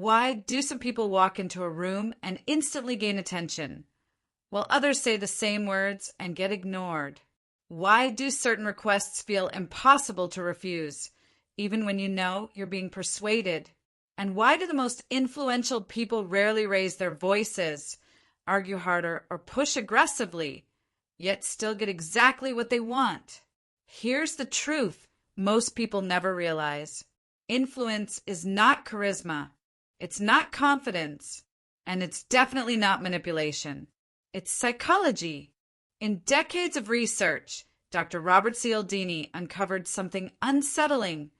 Why do some people walk into a room and instantly gain attention, while others say the same words and get ignored? Why do certain requests feel impossible to refuse, even when you know you're being persuaded? And why do the most influential people rarely raise their voices, argue harder, or push aggressively, yet still get exactly what they want? Here's the truth most people never realize. Influence is not charisma. It's not confidence, and it's definitely not manipulation. It's psychology. In decades of research, Dr. Robert Cialdini uncovered something unsettling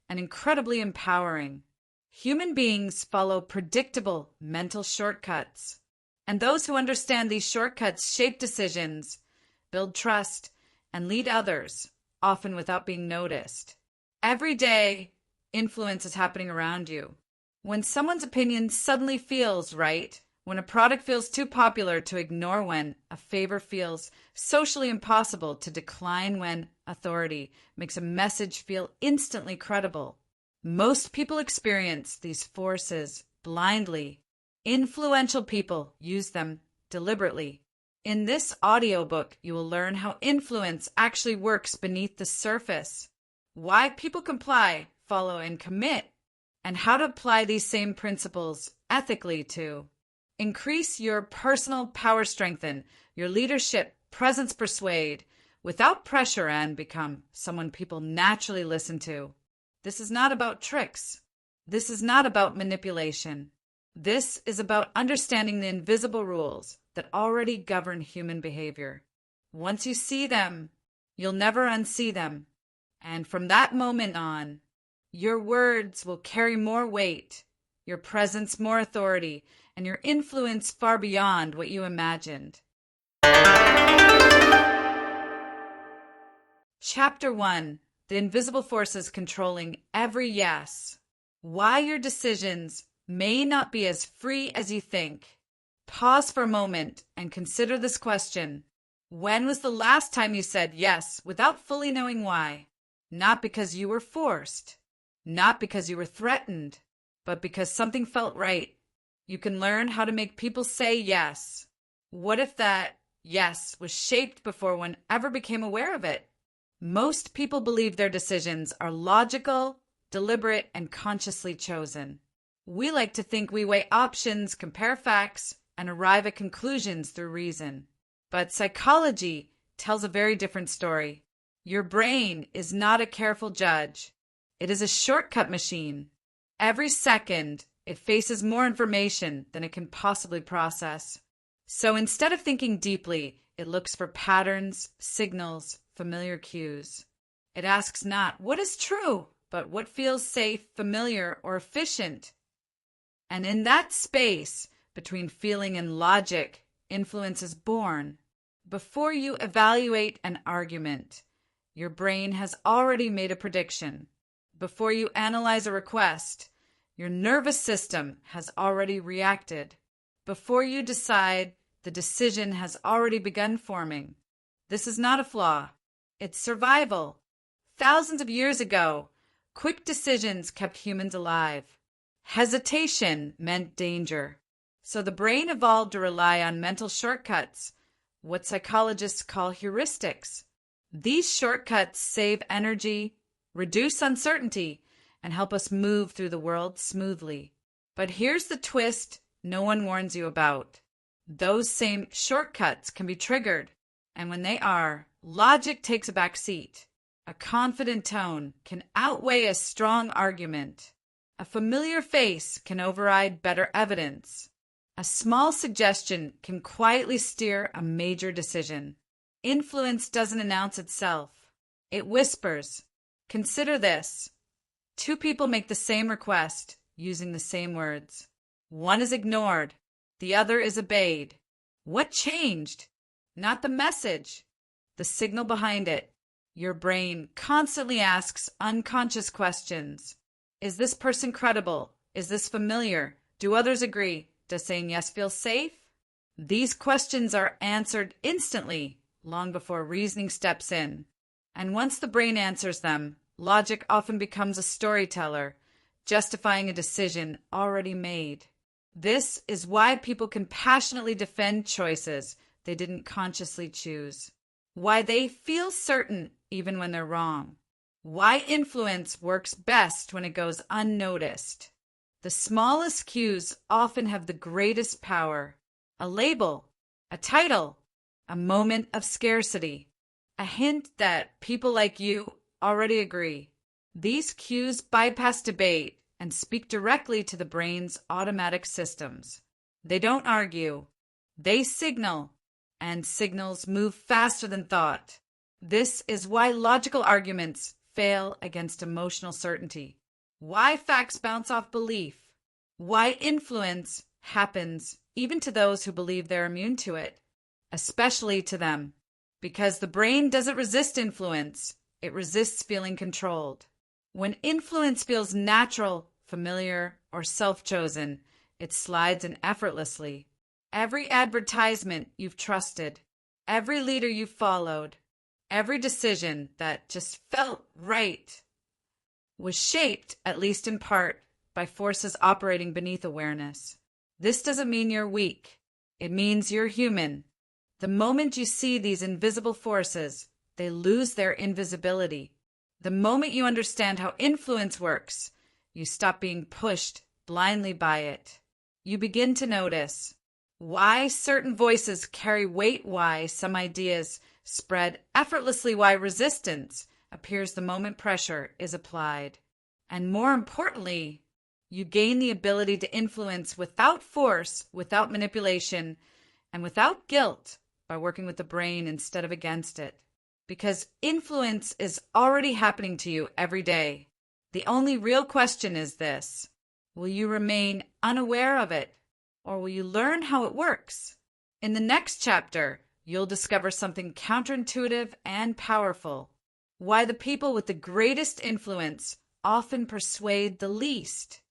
and incredibly empowering. Human beings follow predictable mental shortcuts, and those who understand these shortcuts shape decisions, build trust, and lead others, often without being noticed. Every day, influence is happening around you. When someone's opinion suddenly feels right, when a product feels too popular to ignore, when a favor feels socially impossible to decline, when authority makes a message feel instantly credible. Most people experience these forces blindly. Influential people use them deliberately. In this audiobook, you will learn how influence actually works beneath the surface, why people comply, follow, and commit, and how to apply these same principles ethically to increase your personal power, strengthen your leadership, presence, persuade without pressure, and become someone people naturally listen to. This is not about tricks. This is not about manipulation. This is about understanding the invisible rules that already govern human behavior. Once you see them, you'll never unsee them. And from that moment on, your words will carry more weight, your presence more authority, and your influence far beyond what you imagined. Chapter 1. The Invisible Forces Controlling Every Yes. Why your decisions may not be as free as you think. Pause for a moment and consider this question. When was the last time you said yes without fully knowing why? Not because you were forced. Not because you were threatened, but because something felt right. You can learn how to make people say yes. What if that yes was shaped before one ever became aware of it? Most people believe their decisions are logical, deliberate, and consciously chosen. We like to think we weigh options, compare facts, and arrive at conclusions through reason. But psychology tells a very different story. Your brain is not a careful judge. It is a shortcut machine. Every second, it faces more information than it can possibly process. So instead of thinking deeply, it looks for patterns, signals, familiar cues. It asks not what is true, but what feels safe, familiar, or efficient. And in that space between feeling and logic, influence is born. Before you evaluate an argument, your brain has already made a prediction. Before you analyze a request, your nervous system has already reacted. Before you decide, the decision has already begun forming. This is not a flaw. It's survival. Thousands of years ago, quick decisions kept humans alive. Hesitation meant danger. So the brain evolved to rely on mental shortcuts, what psychologists call heuristics. These shortcuts save energy, reduce uncertainty, and help us move through the world smoothly. But here's the twist no one warns you about. Those same shortcuts can be triggered, and when they are, logic takes a back seat. A confident tone can outweigh a strong argument. A familiar face can override better evidence. A small suggestion can quietly steer a major decision. Influence doesn't announce itself. It whispers. Consider this. Two people make the same request using the same words. One is ignored. The other is obeyed. What changed? Not the message, the signal behind it. Your brain constantly asks unconscious questions. Is this person credible? Is this familiar? Do others agree? Does saying yes feel safe? These questions are answered instantly, long before reasoning steps in. And once the brain answers them, logic often becomes a storyteller, justifying a decision already made. This is why people can passionately defend choices they didn't consciously choose. Why they feel certain even when they're wrong. Why influence works best when it goes unnoticed. The smallest cues often have the greatest power. A label, a title, a moment of scarcity, a hint that people like you already agree. These cues bypass debate and speak directly to the brain's automatic systems. They don't argue, they signal, and signals move faster than thought. This is why logical arguments fail against emotional certainty. Why facts bounce off belief. Why influence happens even to those who believe they're immune to it, especially to them. Because the brain doesn't resist influence, it resists feeling controlled. When influence feels natural, familiar, or self-chosen, it slides in effortlessly. Every advertisement you've trusted, every leader you've followed, every decision that just felt right was shaped, at least in part, by forces operating beneath awareness. This doesn't mean you're weak. It means you're human. The moment you see these invisible forces, they lose their invisibility. The moment you understand how influence works, you stop being pushed blindly by it. You begin to notice why certain voices carry weight, why some ideas spread effortlessly, why resistance appears the moment pressure is applied. And more importantly, you gain the ability to influence without force, without manipulation, and without guilt by working with the brain instead of against it. Because influence is already happening to you every day. The only real question is this: will you remain unaware of it, or will you learn how it works? In the next chapter, you'll discover something counterintuitive and powerful. Why the people with the greatest influence often persuade the least,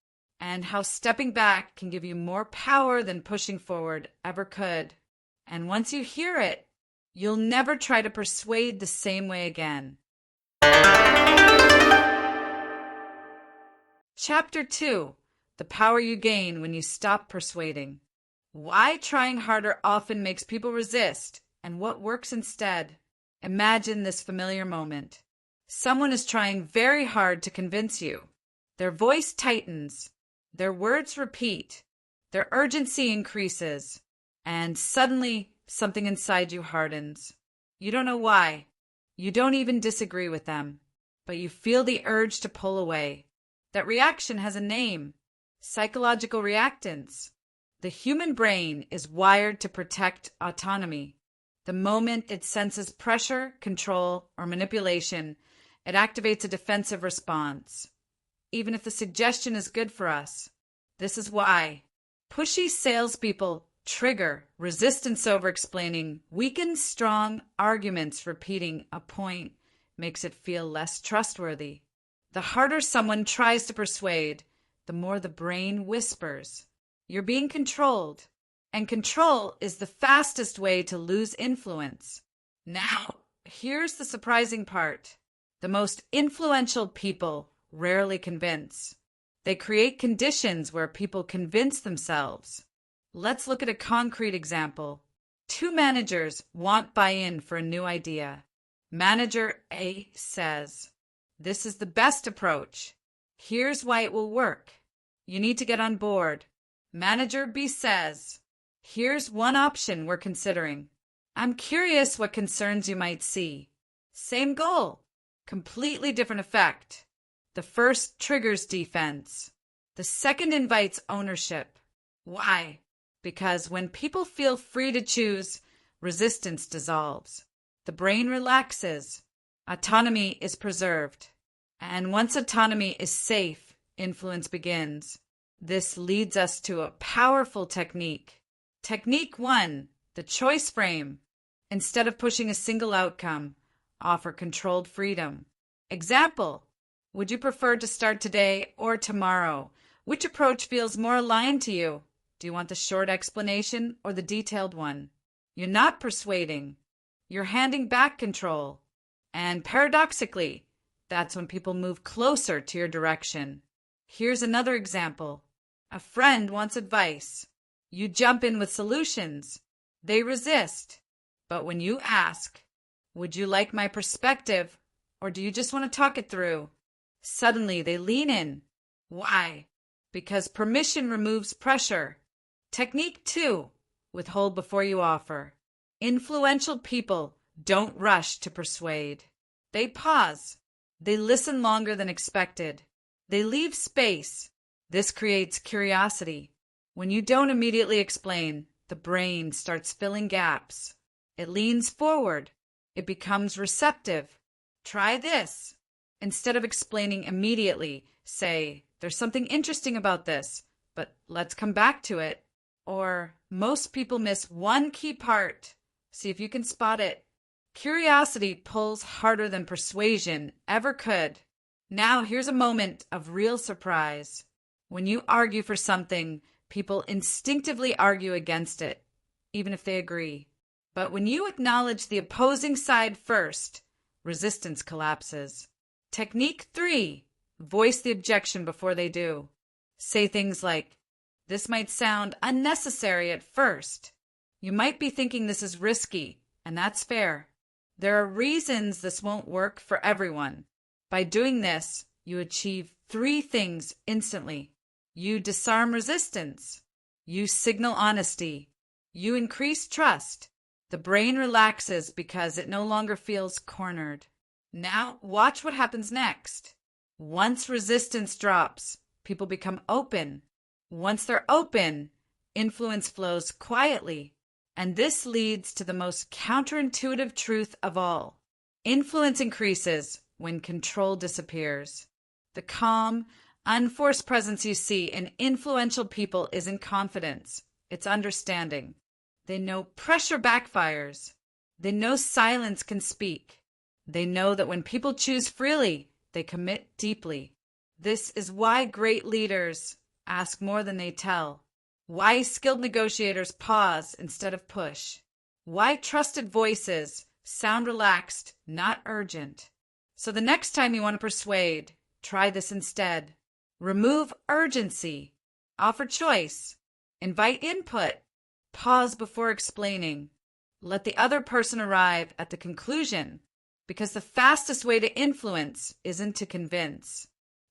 and how stepping back can give you more power than pushing forward ever could. And once you hear it, you'll never try to persuade the same way again. Chapter 2: The Power You Gain When You Stop Persuading. Why trying harder often makes people resist, and what works instead. Imagine this familiar moment. Someone is trying very hard to convince you. Their voice tightens, their words repeat, their urgency increases, and suddenly something inside you hardens. You don't know why. You don't even disagree with them, but you feel the urge to pull away. That reaction has a name: psychological reactance. The human brain is wired to protect autonomy. The moment it senses pressure, control, or manipulation, it activates a defensive response, even if the suggestion is good for us. This is why pushy salespeople trigger resistance over explaining, weaken strong arguments. Repeating a point makes it feel less trustworthy. The harder someone tries to persuade, the more the brain whispers, "You're being controlled." And control is the fastest way to lose influence. Now, here's the surprising part. The most influential people rarely convince. They create conditions where people convince themselves. Let's look at a concrete example. Two managers want buy-in for a new idea. Manager A says, "This is the best approach. Here's why it will work. You need to get on board." Manager B says, "Here's one option we're considering. I'm curious what concerns you might see." Same goal, completely different effect. The first triggers defense. The second invites ownership. Why? Because when people feel free to choose, resistance dissolves. The brain relaxes. Autonomy is preserved. And once autonomy is safe, influence begins. This leads us to a powerful technique. Technique 1, the choice frame. Instead of pushing a single outcome, offer controlled freedom. Example: would you prefer to start today or tomorrow? Which approach feels more aligned to you? Do you want the short explanation or the detailed one? You're not persuading. You're handing back control. And paradoxically, that's when people move closer to your direction. Here's another example. A friend wants advice. You jump in with solutions. They resist. But when you ask, "Would you like my perspective, or do you just want to talk it through?" Suddenly they lean in. Why? Because permission removes pressure. Technique 2. Withhold before you offer. Influential people don't rush to persuade. They pause. They listen longer than expected. They leave space. This creates curiosity. When you don't immediately explain, the brain starts filling gaps. It leans forward. It becomes receptive. Try this. Instead of explaining immediately, say, "There's something interesting about this, but let's come back to it." Or, "Most people miss one key part. See if you can spot it." Curiosity pulls harder than persuasion ever could. Now here's a moment of real surprise. When you argue for something, people instinctively argue against it, even if they agree. But when you acknowledge the opposing side first, resistance collapses. Technique 3. Voice the objection before they do. Say things like, "This might sound unnecessary at first. You might be thinking this is risky, and that's fair. There are reasons this won't work for everyone." By doing this, you achieve 3 things instantly. You disarm resistance. You signal honesty. You increase trust. The brain relaxes because it no longer feels cornered. Now, watch what happens next. Once resistance drops, people become open. Once they're open, influence flows quietly. And this leads to the most counterintuitive truth of all. Influence increases when control disappears. The calm, unforced presence you see in influential people isn't confidence, it's understanding. They know pressure backfires. They know silence can speak. They know that when people choose freely, they commit deeply. This is why great leaders ask more than they tell. Why skilled negotiators pause instead of push. Why trusted voices sound relaxed, not urgent. So the next time you want to persuade, try this instead. Remove urgency. Offer choice. Invite input. Pause before explaining. Let the other person arrive at the conclusion, because the fastest way to influence isn't to convince.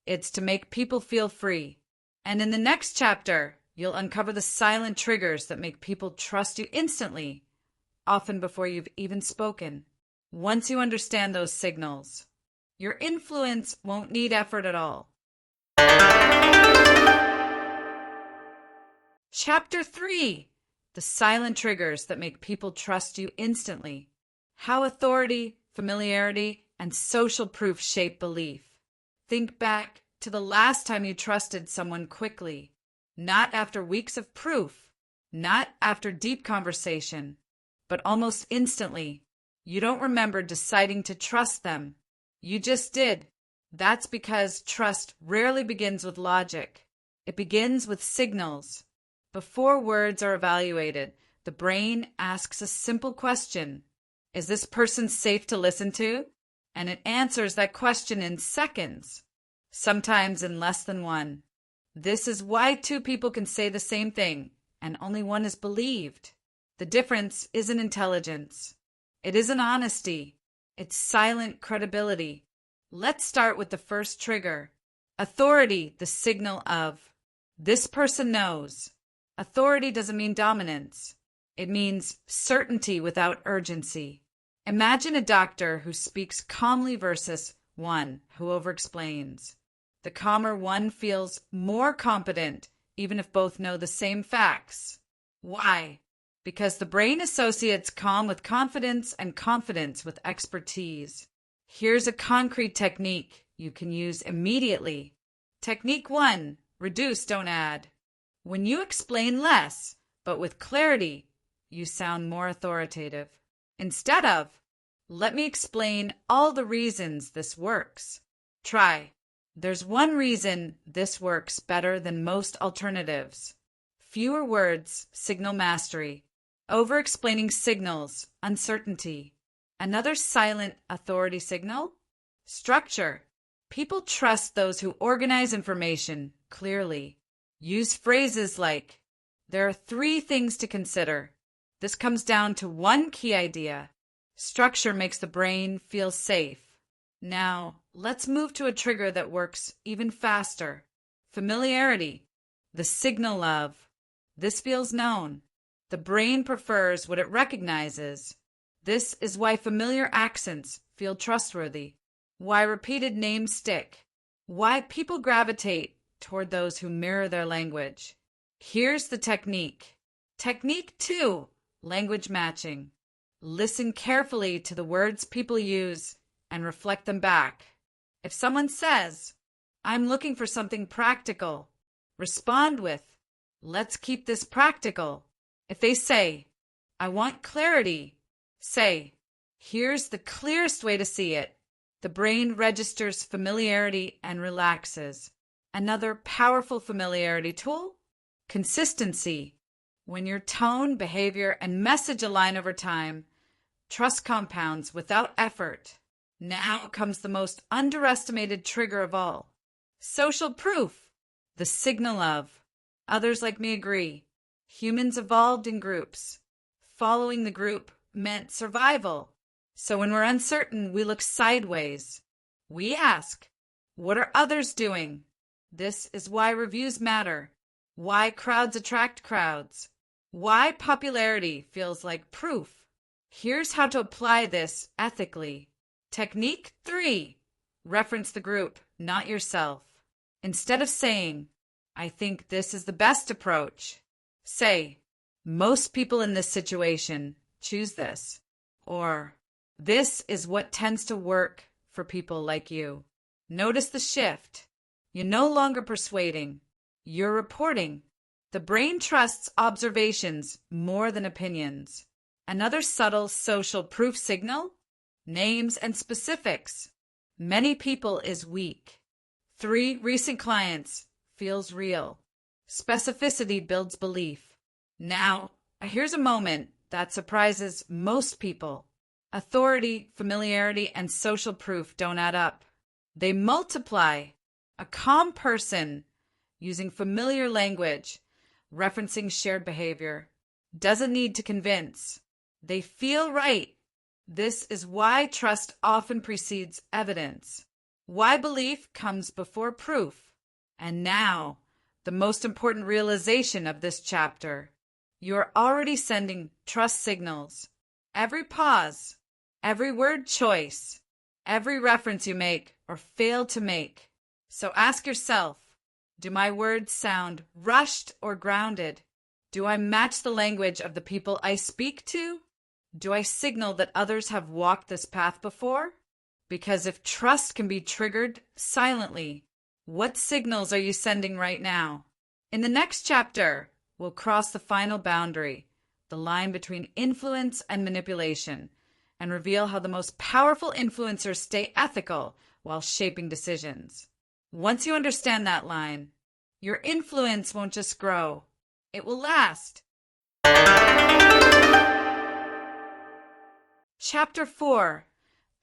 It's to make people feel free. And in the next chapter, you'll uncover the silent triggers that make people trust you instantly, often before you've even spoken. Once you understand those signals, your influence won't need effort at all. Chapter 3. The silent triggers that make people trust you instantly. How authority, familiarity, and social proof shape belief. Think back to the last time you trusted someone quickly. Not after weeks of proof, not after deep conversation, but almost instantly. You don't remember deciding to trust them. You just did. That's because trust rarely begins with logic. It begins with signals. Before words are evaluated, the brain asks a simple question. Is this person safe to listen to? And it answers that question in seconds, sometimes in less than one. This is why 2 people can say the same thing, and only one is believed. The difference isn't intelligence. It isn't honesty. It's silent credibility. Let's start with the first trigger. Authority, the signal of, "This person knows." Authority doesn't mean dominance. It means certainty without urgency. Imagine a doctor who speaks calmly versus one who overexplains. The calmer one feels more competent, even if both know the same facts. Why? Because the brain associates calm with confidence and confidence with expertise. Here's a concrete technique you can use immediately. Technique 1. Reduce, don't add. When you explain less, but with clarity, you sound more authoritative. Instead of, "Let me explain all the reasons this works," try, "There's one reason this works better than most alternatives." Fewer words signal mastery. Over-explaining signals uncertainty. Another silent authority signal? Structure. People trust those who organize information clearly. Use phrases like, "There are 3 things to consider." This comes down to one key idea. Structure makes the brain feel safe. Now, let's move to a trigger that works even faster. Familiarity. The signal of, "This feels known." The brain prefers what it recognizes. This is why familiar accents feel trustworthy, why repeated names stick, why people gravitate toward those who mirror their language. Here's the technique. Technique 2, language matching. Listen carefully to the words people use and reflect them back. If someone says, "I'm looking for something practical," respond with, "Let's keep this practical." If they say, "I want clarity," say, "Here's the clearest way to see it." The brain registers familiarity and relaxes. Another powerful familiarity tool, consistency. When your tone, behavior, and message align over time, trust compounds without effort. Now comes the most underestimated trigger of all. Social proof, the signal of, "Others like me agree." Humans evolved in groups. Following the group meant survival. So when we're uncertain, we look sideways. We ask, "What are others doing?" This is why reviews matter, why crowds attract crowds, why popularity feels like proof. Here's how to apply this ethically. Technique 3, reference the group, not yourself. Instead of saying, "I think this is the best approach," say, "Most people in this situation choose this," or "This is what tends to work for people like you." Notice the shift. You're no longer persuading, you're reporting. The brain trusts observations more than opinions. Another subtle social proof signal, names and specifics. "Many people" is weak. 3 recent clients feels real. Specificity builds belief. Now, here's a moment that surprises most people. Authority, familiarity, and social proof don't add up. They multiply. A calm person, using familiar language, referencing shared behavior, doesn't need to convince. They feel right. This is why trust often precedes evidence, why belief comes before proof. And now, the most important realization of this chapter. You're already sending trust signals. Every pause, every word choice, every reference you make or fail to make. So ask yourself, do my words sound rushed or grounded? Do I match the language of the people I speak to? Do I signal that others have walked this path before? Because if trust can be triggered silently, what signals are you sending right now? In the next chapter, we'll cross the final boundary, the line between influence and manipulation, and reveal how the most powerful influencers stay ethical while shaping decisions. Once you understand that line, your influence won't just grow, it will last. Chapter 4,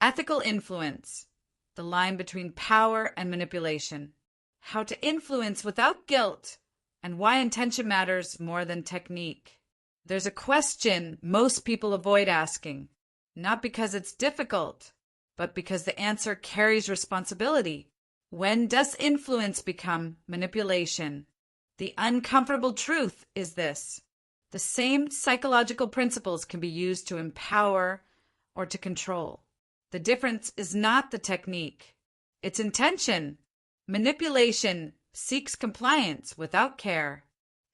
Ethical Influence, the line between power and manipulation. How to influence without guilt, and why intention matters more than technique. There's a question most people avoid asking, not because it's difficult, but because the answer carries responsibility. When does influence become manipulation? The uncomfortable truth is this: the same psychological principles can be used to empower or to control. The difference is not the technique, it's intention. Manipulation seeks compliance without care.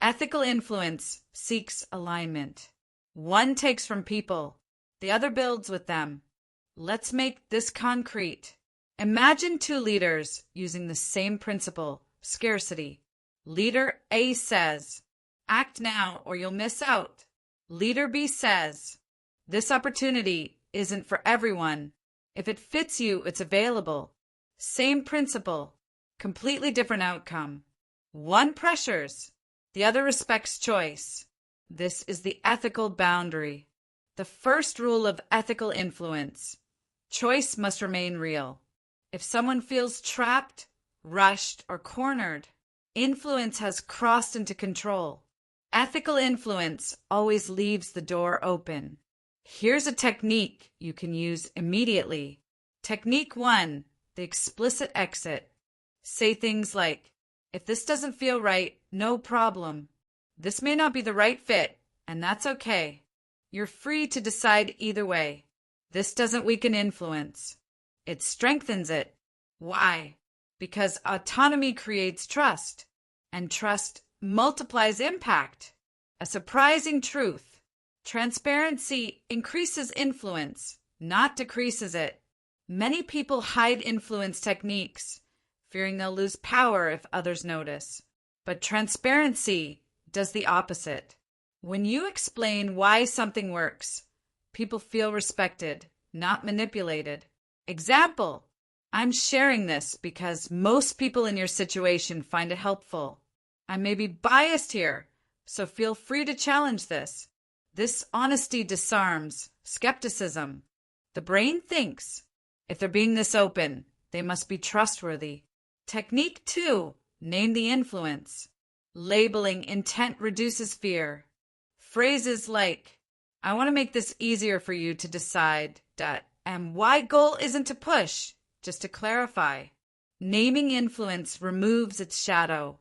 Ethical influence seeks alignment. One takes from people, the other builds with them. Let's make this concrete. Imagine 2 leaders using the same principle, scarcity. Leader A says, "Act now or you'll miss out." Leader B says, "This opportunity isn't for everyone. If it fits you, it's available." Same principle, completely different outcome. One pressures, the other respects choice. This is the ethical boundary. The first rule of ethical influence: choice must remain real. If someone feels trapped, rushed, or cornered, influence has crossed into control. Ethical influence always leaves the door open. Here's a technique you can use immediately. Technique 1, the explicit exit. Say things like, if this doesn't feel right, no problem. This may not be the right fit, and that's okay. You're free to decide either way. This doesn't weaken influence. It strengthens it. Why? Because autonomy creates trust, and trust multiplies impact. A surprising truth. Transparency increases influence, not decreases it. Many people hide influence techniques, fearing they'll lose power if others notice. But transparency does the opposite. When you explain why something works, people feel respected, not manipulated. Example, I'm sharing this because most people in your situation find it helpful. I may be biased here, so feel free to challenge this. This honesty disarms skepticism. The brain thinks, if they're being this open, they must be trustworthy. Technique 2, name the influence. Labeling intent reduces fear. Phrases like, I want to make this easier for you to decide, and why goal isn't to push, just to clarify. Naming influence removes its shadow.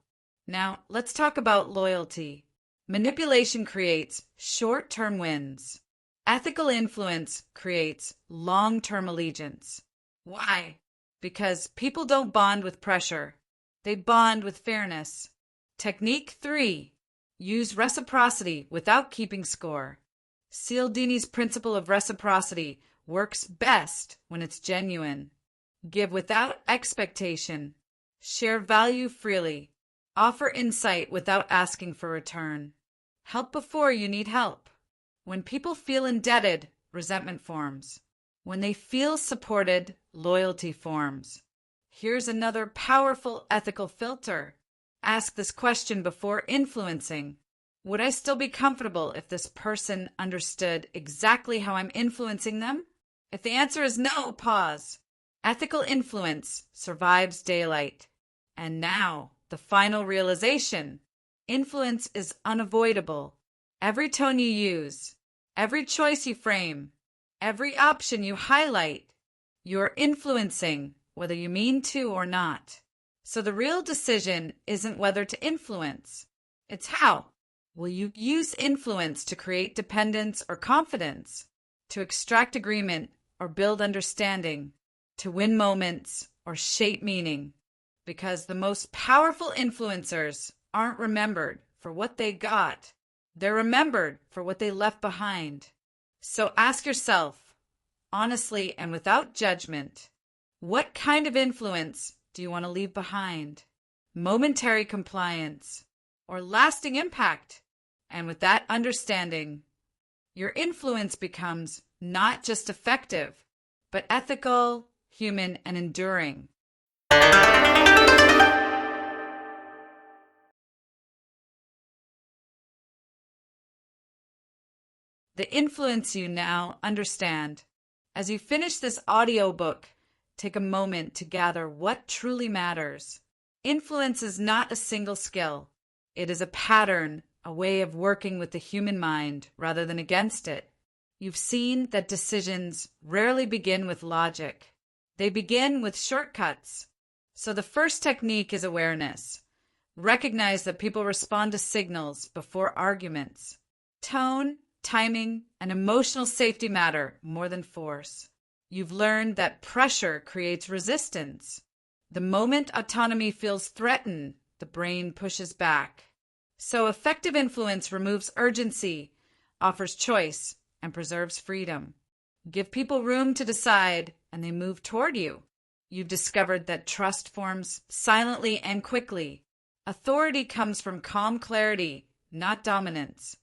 Now, let's talk about loyalty. Manipulation creates short-term wins. Ethical influence creates long-term allegiance. Why? Because people don't bond with pressure. They bond with fairness. Technique 3. Use reciprocity without keeping score. Cialdini's principle of reciprocity works best when it's genuine. Give without expectation. Share value freely. Offer insight without asking for return. Help before you need help. When people feel indebted, resentment forms. When they feel supported, loyalty forms. Here's another powerful ethical filter. Ask this question before influencing. Would I still be comfortable if this person understood exactly how I'm influencing them? If the answer is no, pause. Ethical influence survives daylight. And now, the final realization. Influence is unavoidable. Every tone you use, every choice you frame, every option you highlight, you're influencing, whether you mean to or not. So the real decision isn't whether to influence, it's how. Will you use influence to create dependence or confidence, to extract agreement or build understanding, to win moments or shape meaning? Because the most powerful influencers aren't remembered for what they got. They're remembered for what they left behind. So ask yourself, honestly and without judgment, what kind of influence do you want to leave behind? Momentary compliance or lasting impact? And with that understanding, your influence becomes not just effective, but ethical, human, and enduring. The influence you now understand. As you finish this audiobook, take a moment to gather what truly matters. Influence is not a single skill. It is a pattern, a way of working with the human mind rather than against it. You've seen that decisions rarely begin with logic. They begin with shortcuts. So the first technique is awareness. Recognize that people respond to signals before arguments. Tone, timing, and emotional safety matter more than force. You've learned that pressure creates resistance. The moment autonomy feels threatened, the brain pushes back. So effective influence removes urgency, offers choice, and preserves freedom. Give people room to decide, and they move toward you. You've discovered that trust forms silently and quickly. Authority comes from calm clarity, not dominance.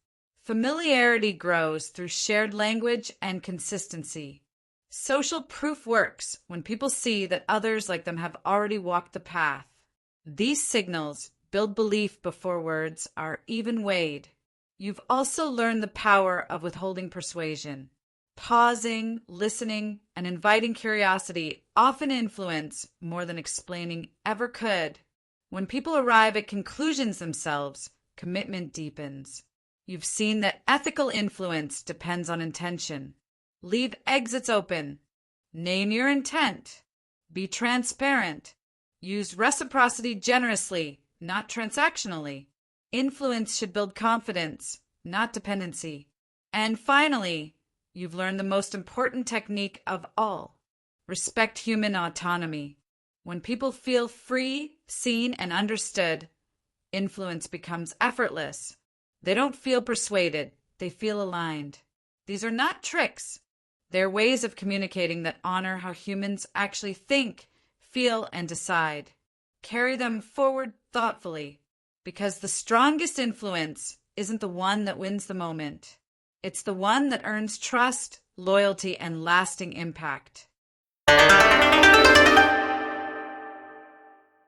Familiarity grows through shared language and consistency. Social proof works when people see that others like them have already walked the path. These signals build belief before words are even weighed. You've also learned the power of withholding persuasion. Pausing, listening, and inviting curiosity often influence more than explaining ever could. When people arrive at conclusions themselves, commitment deepens. You've seen that ethical influence depends on intention. Leave exits open. Name your intent. Be transparent. Use reciprocity generously, not transactionally. Influence should build confidence, not dependency. And finally, you've learned the most important technique of all. Respect human autonomy. When people feel free, seen, and understood, influence becomes effortless. They don't feel persuaded, they feel aligned. These are not tricks. They're ways of communicating that honor how humans actually think, feel, and decide. Carry them forward thoughtfully, because the strongest influence isn't the one that wins the moment. It's the one that earns trust, loyalty, and lasting impact.